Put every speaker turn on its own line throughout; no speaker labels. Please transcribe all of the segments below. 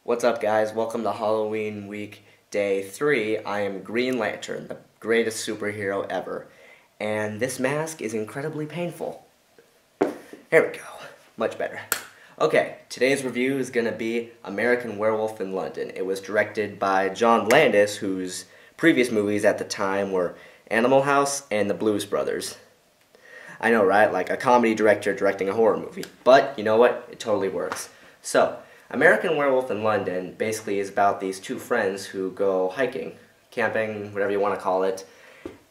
What's up, guys? Welcome to Halloween week, day 3. I am Green Lantern, the greatest superhero ever. And this mask is incredibly painful. Here we go. Much better. Okay, today's review is going to be American Werewolf in London. It was directed by John Landis, whose previous movies at the time were Animal House and The Blues Brothers. I know, right? Like a comedy director directing a horror movie. But, you know what? It totally works. So, American Werewolf in London basically is about these two friends who go hiking, camping, whatever you want to call it,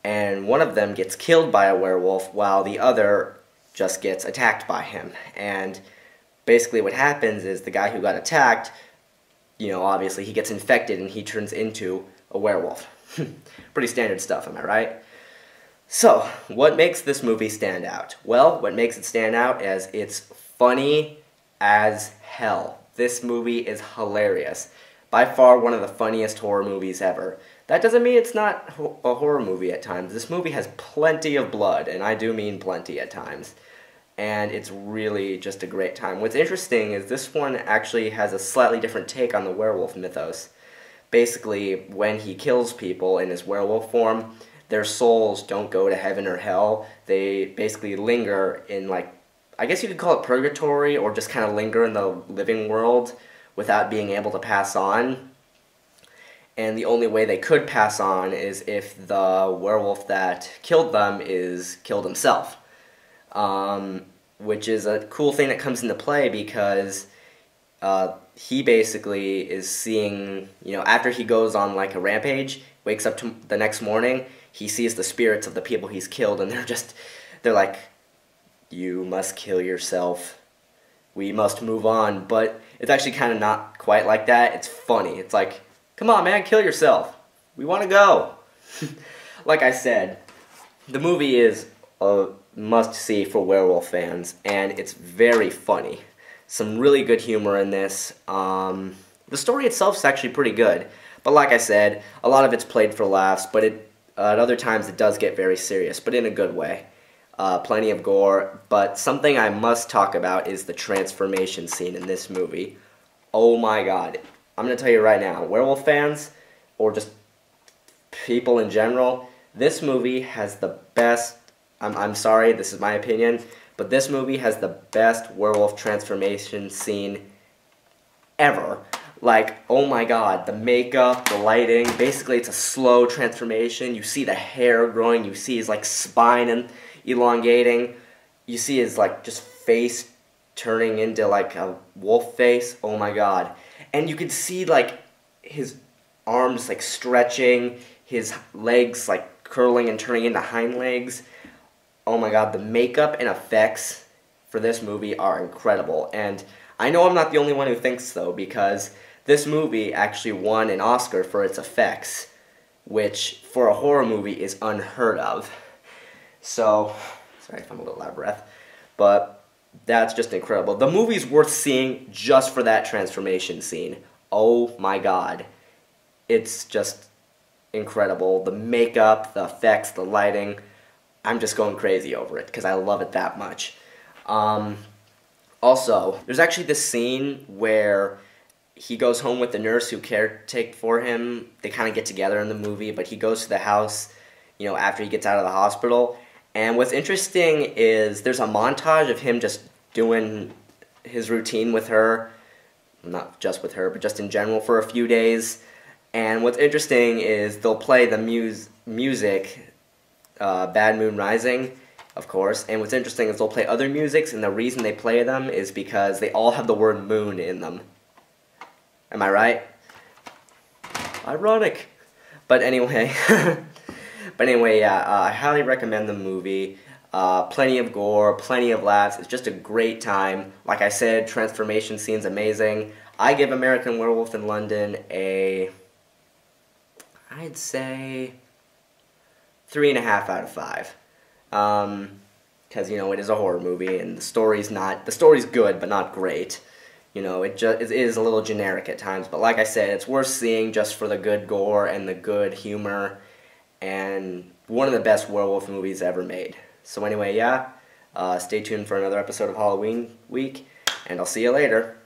and one of them gets killed by a werewolf while the other just gets attacked by him. And basically what happens is the guy who got attacked, obviously he gets infected and he turns into a werewolf. Pretty standard stuff, am I right? So, what makes this movie stand out? Well, what makes it stand out is it's funny as hell. This movie is hilarious. By far one of the funniest horror movies ever. That doesn't mean it's not a horror movie at times. This movie has plenty of blood, and I do mean plenty at times. And it's really just a great time. What's interesting is this one actually has a slightly different take on the werewolf mythos. Basically, when he kills people in his werewolf form, their souls don't go to heaven or hell. They basically linger in, I guess you could call it purgatory, or just kind of linger in the living world without being able to pass on. And the only way they could pass on is if the werewolf that killed them is killed himself. Which is a cool thing that comes into play because he basically is seeing, after he goes on like a rampage, wakes up to the next morning, he sees the spirits of the people he's killed, and they're like, "You must kill yourself. We must move on." But it's actually kind of not quite like that. It's funny. It's like, come on, man, kill yourself. We want to go. Like I said, the movie is a must-see for werewolf fans, and it's very funny. Some really good humor in this. The story itself is actually pretty good. But like I said, a lot of it's played for laughs, but at other times it does get very serious, but in a good way. Plenty of gore, but something I must talk about is the transformation scene in this movie. Oh my god. I'm going to tell you right now, werewolf fans, or just people in general, this movie has the best, I'm sorry, this is my opinion, but this movie has the best werewolf transformation scene ever. Like, oh my god, the makeup, the lighting, basically it's a slow transformation. You see the hair growing, you see his spine and elongating. You see his just face turning into a wolf face. Oh my god. And you could see his arms stretching, his legs curling and turning into hind legs. Oh my god, the makeup and effects for this movie are incredible. And I know I'm not the only one who thinks so, because this movie actually won an Oscar for its effects, which for a horror movie is unheard of. So, sorry if I'm a little out of breath, but that's just incredible. The movie's worth seeing just for that transformation scene. Oh my god. It's just incredible. The makeup, the effects, the lighting, I'm just going crazy over it because I love it that much. Also, there's actually this scene where he goes home with the nurse who caretake for him. They kind of get together in the movie, but he goes to the house, after he gets out of the hospital. And what's interesting is there's a montage of him just doing his routine with her. Not just with her, but just in general for a few days. And what's interesting is they'll play the music, Bad Moon Rising, of course. And what's interesting is they'll play other musics, and the reason they play them is because they all have the word moon in them. Am I right? Ironic. But anyway, yeah, I highly recommend the movie. Plenty of gore, plenty of laughs. It's just a great time. Like I said, transformation scene's amazing. I give American Werewolf in London I'd say 3.5 out of 5. Because, it is a horror movie, and the story's good, but not great. It is a little generic at times, but like I said, it's worth seeing just for the good gore and the good humor, and one of the best werewolf movies ever made. So anyway, yeah, stay tuned for another episode of Halloween week, and I'll see you later.